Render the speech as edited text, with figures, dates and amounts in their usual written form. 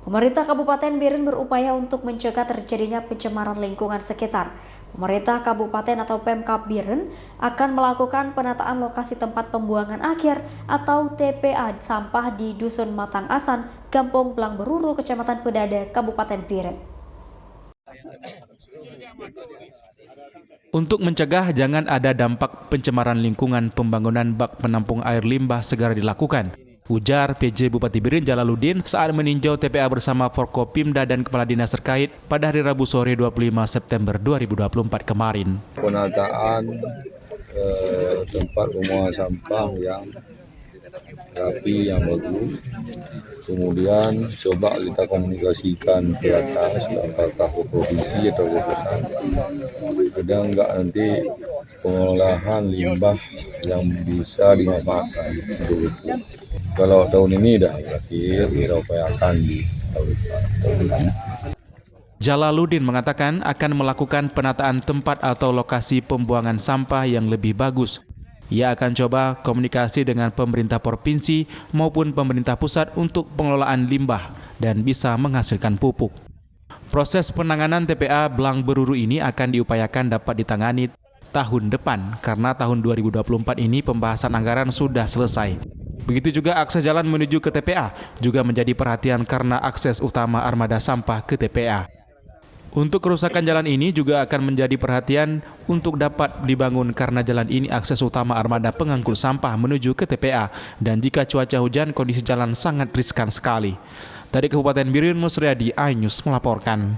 Pemerintah Kabupaten Biren berupaya untuk mencegah terjadinya pencemaran lingkungan sekitar. Pemerintah Kabupaten atau Pemkab Biren akan melakukan penataan lokasi tempat pembuangan akhir atau TPA sampah di Dusun Matang Asan, Kampung Belang Beruru, Kecamatan Pedada, Kabupaten Biren. Untuk mencegah jangan ada dampak pencemaran lingkungan, pembangunan bak penampung air limbah segera dilakukan, ujar PJ Bupati Biren Jalaluddin saat meninjau TPA bersama Forkopimda dan Kepala Dinas terkait pada hari Rabu sore 25 September 2024 kemarin. Penataan tempat pembuangan sampah yang rapi, yang bagus. Kemudian coba kita komunikasikan ke atas, apakah ke provinsi atau ke pusat. Ada enggak nanti pengolahan limbah yang bisa dimanfaatkan. Kalau tahun ini dah berakhir, kita upayakan di tahun depan. Jalaluddin mengatakan akan melakukan penataan tempat atau lokasi pembuangan sampah yang lebih bagus. Ia akan coba komunikasi dengan pemerintah provinsi maupun pemerintah pusat untuk pengelolaan limbah dan bisa menghasilkan pupuk. Proses penanganan TPA Belang Beruru ini akan diupayakan dapat ditangani tahun depan karena tahun 2024 ini pembahasan anggaran sudah selesai. Begitu juga akses jalan menuju ke TPA juga menjadi perhatian karena akses utama armada sampah ke TPA. Untuk kerusakan jalan ini juga akan menjadi perhatian untuk dapat dibangun karena jalan ini akses utama armada pengangkut sampah menuju ke TPA dan jika cuaca hujan kondisi jalan sangat riskan sekali. Dari Kabupaten Biren, Musriadi, iNews melaporkan.